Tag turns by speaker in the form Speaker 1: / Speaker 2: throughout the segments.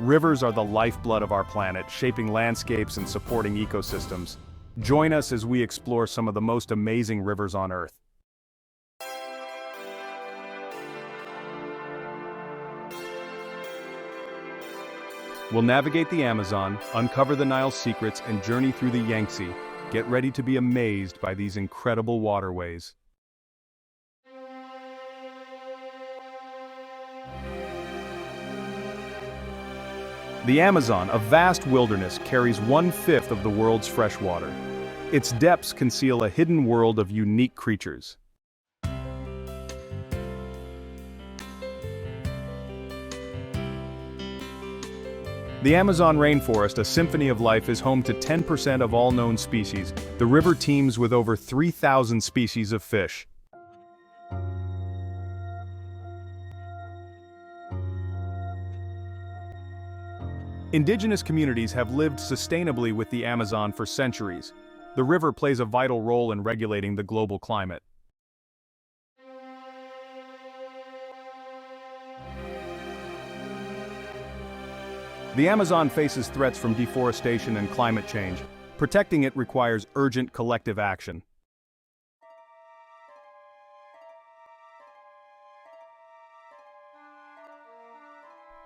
Speaker 1: Rivers are the lifeblood of our planet, shaping landscapes and supporting ecosystems. Join us as we explore some of the most amazing rivers on Earth. We'll navigate the Amazon, uncover the Nile's secrets, and journey through the Yangtze. Get ready to be amazed by these incredible waterways. The Amazon, a vast wilderness, carries 1/5 of the world's fresh water. Its depths conceal a hidden world of unique creatures. The Amazon rainforest, a symphony of life, is home to 10% of all known species. The river teems with over 3,000 species of fish. Indigenous communities have lived sustainably with the Amazon for centuries. The river plays a vital role in regulating the global climate. The Amazon faces threats from deforestation and climate change. Protecting it requires urgent collective action.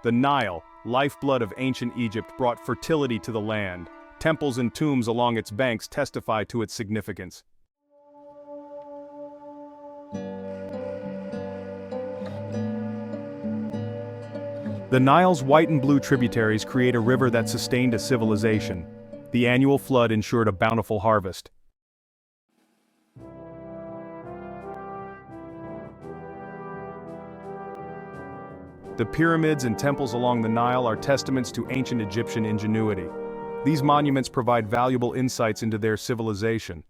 Speaker 1: The Nile, lifeblood of ancient Egypt, brought fertility to the land. Temples and tombs along its banks testify to its significance. The Nile's white and blue tributaries create a river that sustained a civilization. The annual flood ensured a bountiful harvest. The pyramids and temples along the Nile are testaments to ancient Egyptian ingenuity. These monuments provide valuable insights into their civilization.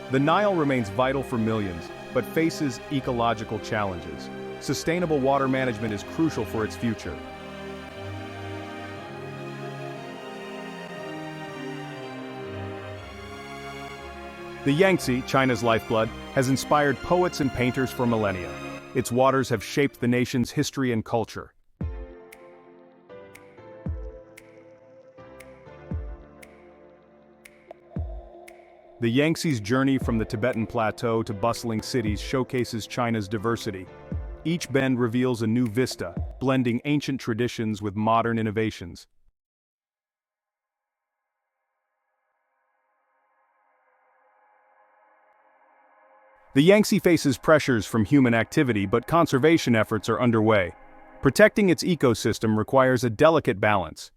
Speaker 1: The Nile remains vital for millions, but faces ecological challenges. Sustainable water management is crucial for its future. The Yangtze, China's lifeblood, has inspired poets and painters for millennia. Its waters have shaped the nation's history and culture. The Yangtze's journey from the Tibetan Plateau to bustling cities showcases China's diversity. Each bend reveals a new vista, blending ancient traditions with modern innovations. The Yangtze faces pressures from human activity, but conservation efforts are underway. Protecting its ecosystem requires a delicate balance.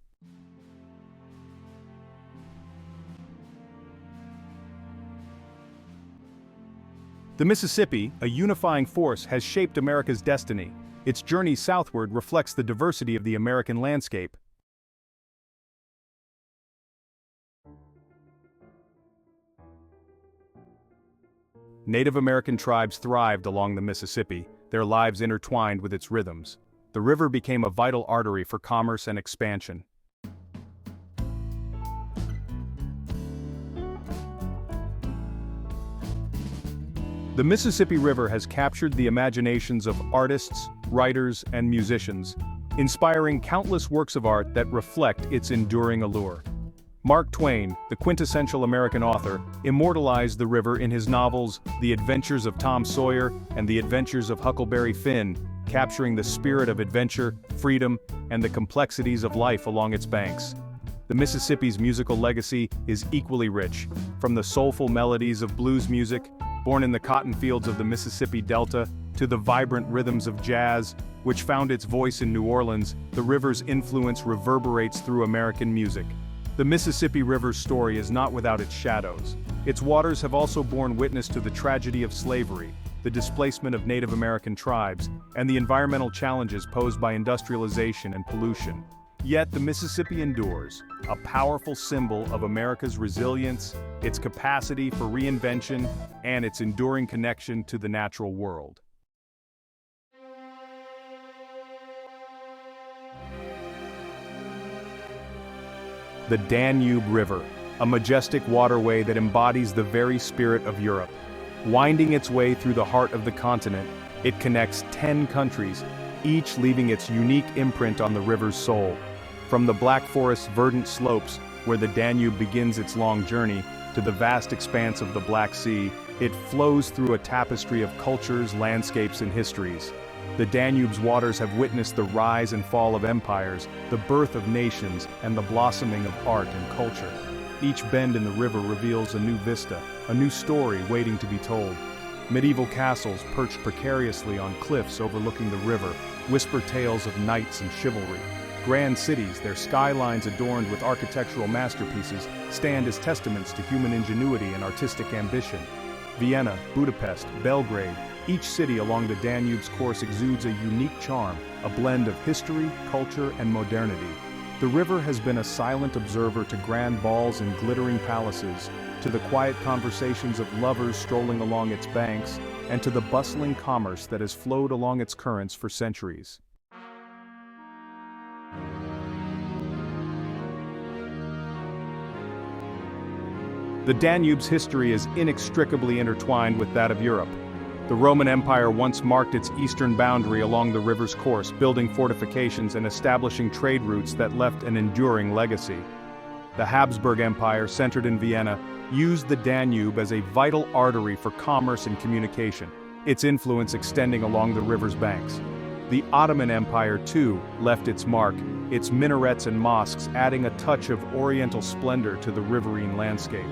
Speaker 1: The Mississippi, a unifying force, has shaped America's destiny. Its journey southward reflects the diversity of the American landscape. Native American tribes thrived along the Mississippi, their lives intertwined with its rhythms. The river became a vital artery for commerce and expansion. The Mississippi River has captured the imaginations of artists, writers, and musicians, inspiring countless works of art that reflect its enduring allure. Mark Twain, the quintessential American author, immortalized the river in his novels The Adventures of Tom Sawyer and The Adventures of Huckleberry Finn, capturing the spirit of adventure, freedom, and the complexities of life along its banks. The Mississippi's musical legacy is equally rich, from the soulful melodies of blues music, born in the cotton fields of the Mississippi Delta, to the vibrant rhythms of jazz, which found its voice in New Orleans. The river's influence reverberates through American music. The Mississippi River's story is not without its shadows. Its waters have also borne witness to the tragedy of slavery, the displacement of Native American tribes, and the environmental challenges posed by industrialization and pollution. Yet the Mississippi endures, a powerful symbol of America's resilience, its capacity for reinvention, and its enduring connection to the natural world. The Danube River, a majestic waterway that embodies the very spirit of Europe. Winding its way through the heart of the continent, it connects 10 countries, each leaving its unique imprint on the river's soul. From the Black Forest's verdant slopes, where the Danube begins its long journey, to the vast expanse of the Black Sea, it flows through a tapestry of cultures, landscapes, and histories. The Danube's waters have witnessed the rise and fall of empires, the birth of nations, and the blossoming of art and culture. Each bend in the river reveals a new vista, a new story waiting to be told. Medieval castles perched precariously on cliffs overlooking the river whisper tales of knights and chivalry. Grand cities, their skylines adorned with architectural masterpieces, stand as testaments to human ingenuity and artistic ambition. Vienna, Budapest, Belgrade, each city along the Danube's course exudes a unique charm, a blend of history, culture, and modernity. The river has been a silent observer to grand balls and glittering palaces, to the quiet conversations of lovers strolling along its banks, and to the bustling commerce that has flowed along its currents for centuries. The Danube's history is inextricably intertwined with that of Europe. The Roman Empire once marked its eastern boundary along the river's course, building fortifications and establishing trade routes that left an enduring legacy. The Habsburg Empire, centered in Vienna, used the Danube as a vital artery for commerce and communication, its influence extending along the river's banks. The Ottoman Empire, too, left its mark, its minarets and mosques adding a touch of oriental splendor to the riverine landscape.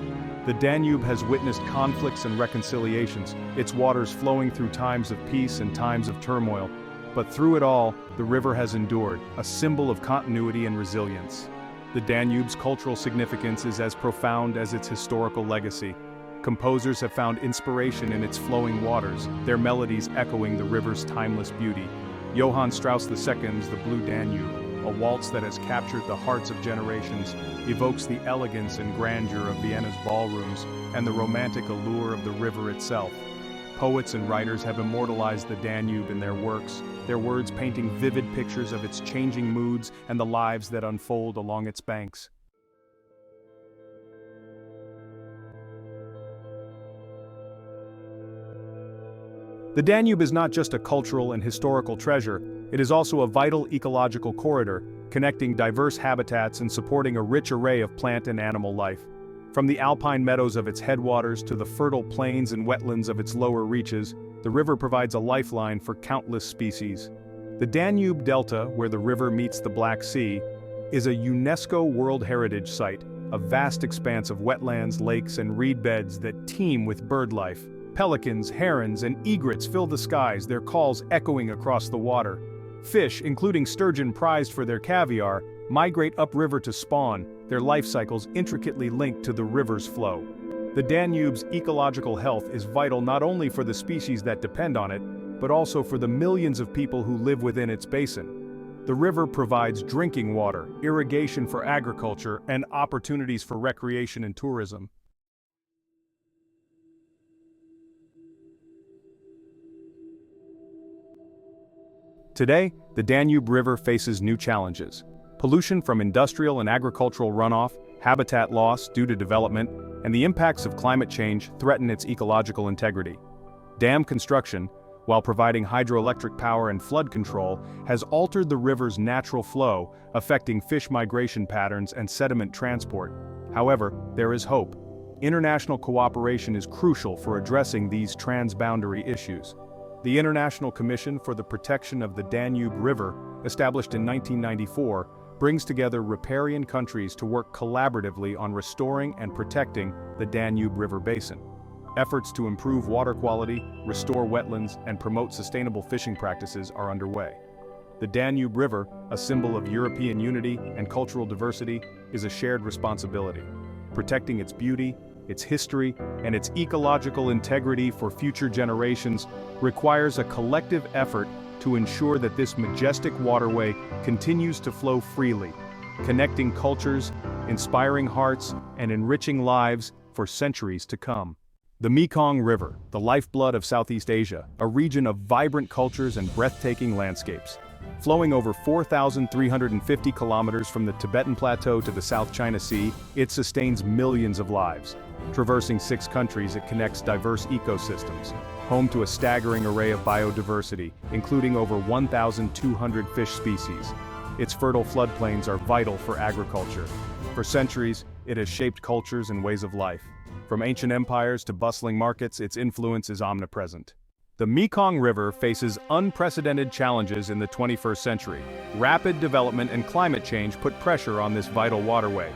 Speaker 1: The Danube has witnessed conflicts and reconciliations, its waters flowing through times of peace and times of turmoil. But through it all, the river has endured, a symbol of continuity and resilience. The Danube's cultural significance is as profound as its historical legacy. Composers have found inspiration in its flowing waters, their melodies echoing the river's timeless beauty. Johann Strauss II's The Blue Danube, a waltz that has captured the hearts of generations, evokes the elegance and grandeur of Vienna's ballrooms and the romantic allure of the river itself. Poets and writers have immortalized the Danube in their works, their words painting vivid pictures of its changing moods and the lives that unfold along its banks. The Danube is not just a cultural and historical treasure, it is also a vital ecological corridor, connecting diverse habitats and supporting a rich array of plant and animal life. From the alpine meadows of its headwaters to the fertile plains and wetlands of its lower reaches, the river provides a lifeline for countless species. The Danube Delta, where the river meets the Black Sea, is a UNESCO World Heritage Site, a vast expanse of wetlands, lakes, and reed beds that teem with bird life. Pelicans, herons, and egrets fill the skies, their calls echoing across the water. Fish, including sturgeon prized for their caviar, migrate upriver to spawn, their life cycles intricately linked to the river's flow. The Danube's ecological health is vital not only for the species that depend on it, but also for the millions of people who live within its basin. The river provides drinking water, irrigation for agriculture, and opportunities for recreation and tourism. Today, the Danube River faces new challenges. Pollution from industrial and agricultural runoff, habitat loss due to development, and the impacts of climate change threaten its ecological integrity. Dam construction, while providing hydroelectric power and flood control, has altered the river's natural flow, affecting fish migration patterns and sediment transport. However, there is hope. International cooperation is crucial for addressing these transboundary issues. The International Commission for the Protection of the Danube River, established in 1994, brings together riparian countries to work collaboratively on restoring and protecting the Danube River basin. Efforts to improve water quality, restore wetlands, and promote sustainable fishing practices are underway. The Danube River, a symbol of European unity and cultural diversity, is a shared responsibility. Protecting its beauty, its history, and its ecological integrity for future generations requires a collective effort to ensure that this majestic waterway continues to flow freely, connecting cultures, inspiring hearts, and enriching lives for centuries to come. The Mekong River, the lifeblood of Southeast Asia, a region of vibrant cultures and breathtaking landscapes. Flowing over 4,350 kilometers from the Tibetan Plateau to the South China Sea, it sustains millions of lives. Traversing 6 countries, it connects diverse ecosystems, home to a staggering array of biodiversity, including over 1,200 fish species. Its fertile floodplains are vital for agriculture. For centuries, it has shaped cultures and ways of life. From ancient empires to bustling markets, its influence is omnipresent. The Mekong River faces unprecedented challenges in the 21st century. Rapid development and climate change put pressure on this vital waterway.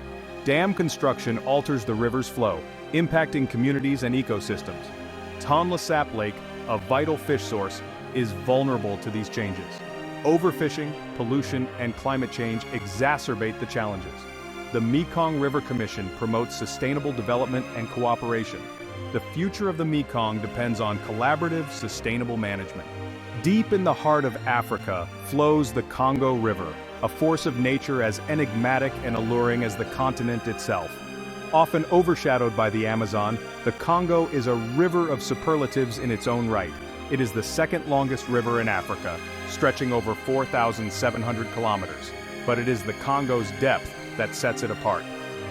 Speaker 1: Dam construction alters the river's flow, impacting communities and ecosystems. Tonle Sap Lake, a vital fish source, is vulnerable to these changes. Overfishing, pollution, and climate change exacerbate the challenges. The Mekong River Commission promotes sustainable development and cooperation. The future of the Mekong depends on collaborative, sustainable management. Deep in the heart of Africa flows the Congo River, a force of nature as enigmatic and alluring as the continent itself. Often overshadowed by the Amazon, the Congo is a river of superlatives in its own right. It is the second longest river in Africa, stretching over 4,700 kilometers. But it is the Congo's depth that sets it apart.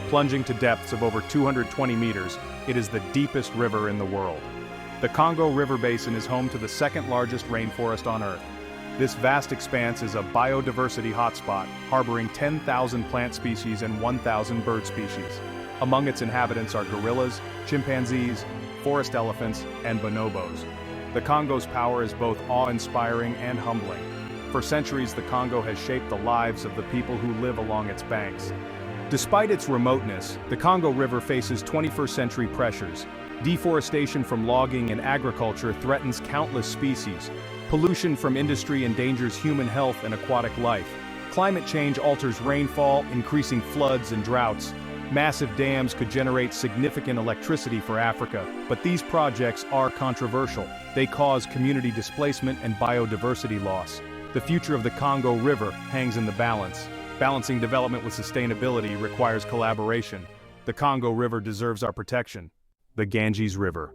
Speaker 1: Plunging to depths of over 220 meters, it is the deepest river in the world. The Congo River Basin is home to the second largest rainforest on Earth. This vast expanse is a biodiversity hotspot, harboring 10,000 plant species and 1,000 bird species. Among its inhabitants are gorillas, chimpanzees, forest elephants, and bonobos. The Congo's power is both awe-inspiring and humbling. For centuries, the Congo has shaped the lives of the people who live along its banks. Despite its remoteness, the Congo River faces 21st century pressures. Deforestation from logging and agriculture threatens countless species. Pollution from industry endangers human health and aquatic life. Climate change alters rainfall, increasing floods and droughts. Massive dams could generate significant electricity for Africa, but these projects are controversial. They cause community displacement and biodiversity loss. The future of the Congo River hangs in the balance. Balancing development with sustainability requires collaboration. The Congo River deserves our protection. The Ganges River.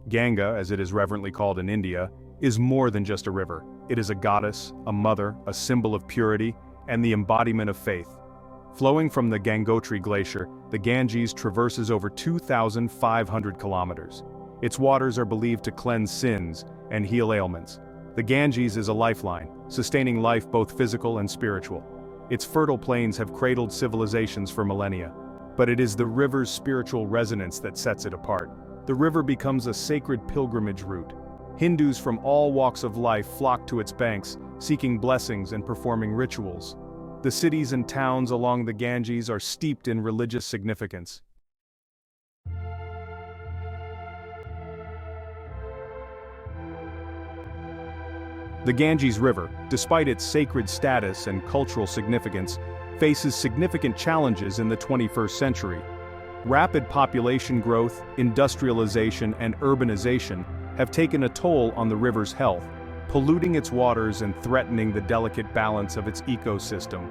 Speaker 1: Ganga, as it is reverently called in India, is more than just a river. It is a goddess, a mother, a symbol of purity, and the embodiment of faith. Flowing from the Gangotri Glacier, the Ganges traverses over 2,500 kilometers. Its waters are believed to cleanse sins and heal ailments. The Ganges is a lifeline, sustaining life both physical and spiritual. Its fertile plains have cradled civilizations for millennia. But it is the river's spiritual resonance that sets it apart. The river becomes a sacred pilgrimage route. Hindus from all walks of life flock to its banks, seeking blessings and performing rituals. The cities and towns along the Ganges are steeped in religious significance. The Ganges River, despite its sacred status and cultural significance, faces significant challenges in the 21st century. Rapid population growth, industrialization, and urbanization have taken a toll on the river's health, polluting its waters and threatening the delicate balance of its ecosystem.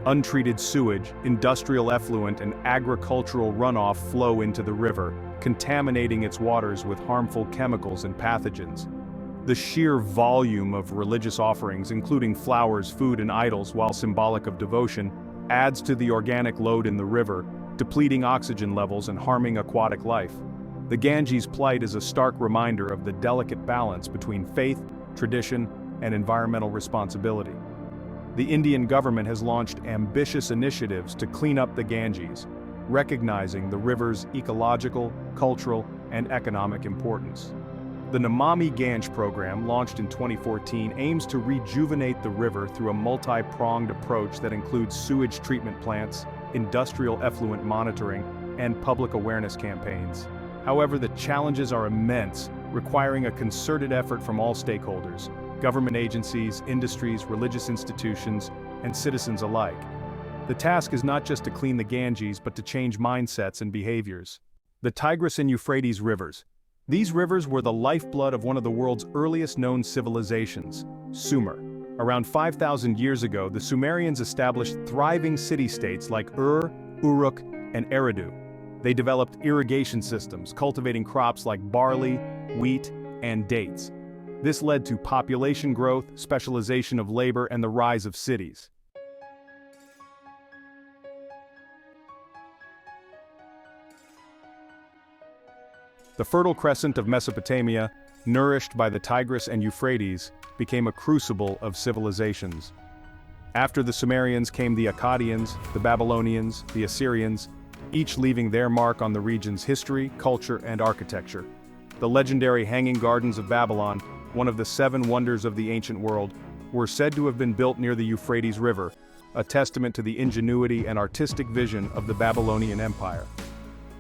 Speaker 1: Untreated sewage, industrial effluent, and agricultural runoff flow into the river, contaminating its waters with harmful chemicals and pathogens. The sheer volume of religious offerings, including flowers, food, and idols, while symbolic of devotion, adds to the organic load in the river, depleting oxygen levels and harming aquatic life. The Ganges' plight is a stark reminder of the delicate balance between faith, tradition, and environmental responsibility. The Indian government has launched ambitious initiatives to clean up the Ganges, recognizing the river's ecological, cultural, and economic importance. The Namami Gange program, launched in 2014, aims to rejuvenate the river through a multi-pronged approach that includes sewage treatment plants, industrial effluent monitoring, and public awareness campaigns. However, the challenges are immense, requiring a concerted effort from all stakeholders: government agencies, industries, religious institutions, and citizens alike. The task is not just to clean the Ganges, but to change mindsets and behaviors. The Tigris and Euphrates rivers. These rivers were the lifeblood of one of the world's earliest known civilizations, Sumer. Around 5,000 years ago, the Sumerians established thriving city-states like Ur, Uruk, and Eridu. They developed irrigation systems, cultivating crops like barley, wheat, and dates. This led to population growth, specialization of labor, and the rise of cities. The Fertile Crescent of Mesopotamia, nourished by the Tigris and Euphrates, became a crucible of civilizations. After the Sumerians came the Akkadians, the Babylonians, the Assyrians, each leaving their mark on the region's history, culture, and architecture. The legendary Hanging Gardens of Babylon, one of the 7 wonders of the ancient world, were said to have been built near the Euphrates River, a testament to the ingenuity and artistic vision of the Babylonian Empire.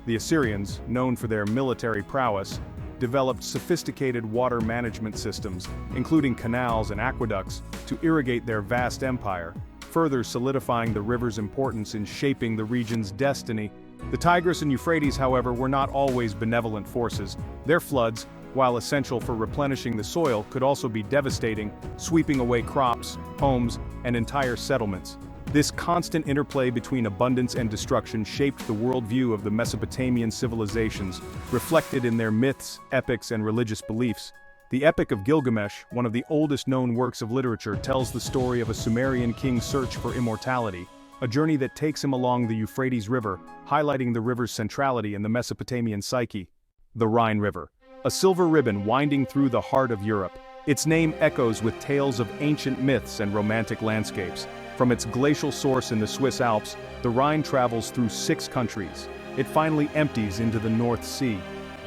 Speaker 1: The Assyrians, known for their military prowess, developed sophisticated water management systems, including canals and aqueducts, to irrigate their vast empire, further solidifying the river's importance in shaping the region's destiny. The Tigris and Euphrates, however, were not always benevolent forces. Their floods, while essential for replenishing the soil, could also be devastating, sweeping away crops, homes, and entire settlements. This constant interplay between abundance and destruction shaped the worldview of the Mesopotamian civilizations, reflected in their myths, epics, and religious beliefs. The Epic of Gilgamesh, one of the oldest known works of literature, tells the story of a Sumerian king's search for immortality, a journey that takes him along the Euphrates River, highlighting the river's centrality in the Mesopotamian psyche. The Rhine River, a silver ribbon winding through the heart of Europe. Its name echoes with tales of ancient myths and romantic landscapes. From its glacial source in the Swiss Alps, the Rhine travels through 6 countries. It finally empties into the North Sea.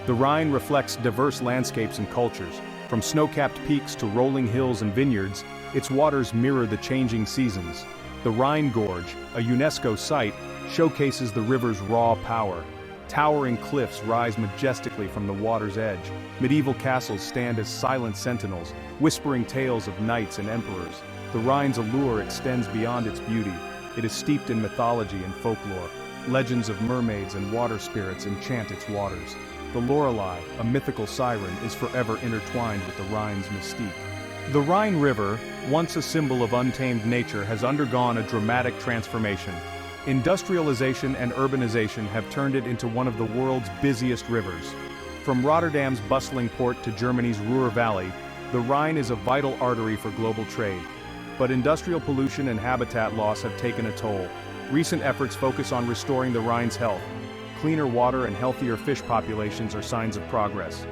Speaker 1: The Rhine reflects diverse landscapes and cultures. From snow-capped peaks to rolling hills and vineyards, its waters mirror the changing seasons. The Rhine Gorge, a UNESCO site, showcases the river's raw power. Towering cliffs rise majestically from the water's edge. Medieval castles stand as silent sentinels, whispering tales of knights and emperors. The Rhine's allure extends beyond its beauty. It is steeped in mythology and folklore. Legends of mermaids and water spirits enchant its waters. The Lorelei, a mythical siren, is forever intertwined with the Rhine's mystique. The Rhine River, once a symbol of untamed nature, has undergone a dramatic transformation. Industrialization and urbanization have turned it into one of the world's busiest rivers. From Rotterdam's bustling port to Germany's Ruhr Valley, the Rhine is a vital artery for global trade. But industrial pollution and habitat loss have taken a toll. Recent efforts focus on restoring the Rhine's health. Cleaner water and healthier fish populations are signs of progress.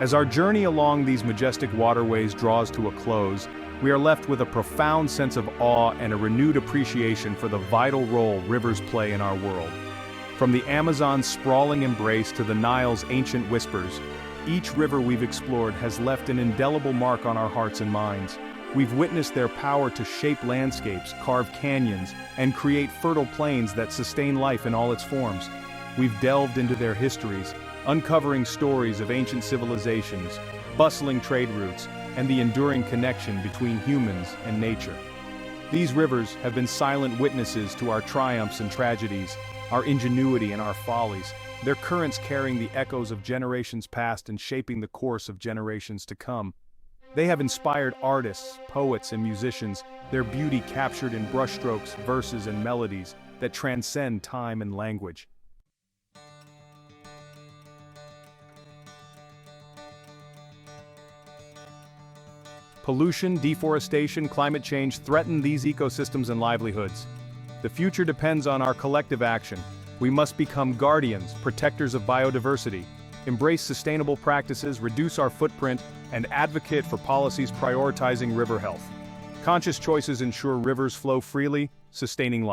Speaker 1: As our journey along these majestic waterways draws to a close, we are left with a profound sense of awe and a renewed appreciation for the vital role rivers play in our world. From the Amazon's sprawling embrace to the Nile's ancient whispers, each river we've explored has left an indelible mark on our hearts and minds. We've witnessed their power to shape landscapes, carve canyons, and create fertile plains that sustain life in all its forms. We've delved into their histories, uncovering stories of ancient civilizations, bustling trade routes, and the enduring connection between humans and nature. These rivers have been silent witnesses to our triumphs and tragedies, our ingenuity and our follies, their currents carrying the echoes of generations past and shaping the course of generations to come. They have inspired artists, poets, and musicians, their beauty captured in brushstrokes, verses, and melodies that transcend time and language. Pollution, deforestation, climate change threaten these ecosystems and livelihoods. The future depends on our collective action. We must become guardians, protectors of biodiversity, embrace sustainable practices, reduce our footprint, and advocate for policies prioritizing river health. Conscious choices ensure rivers flow freely, sustaining life.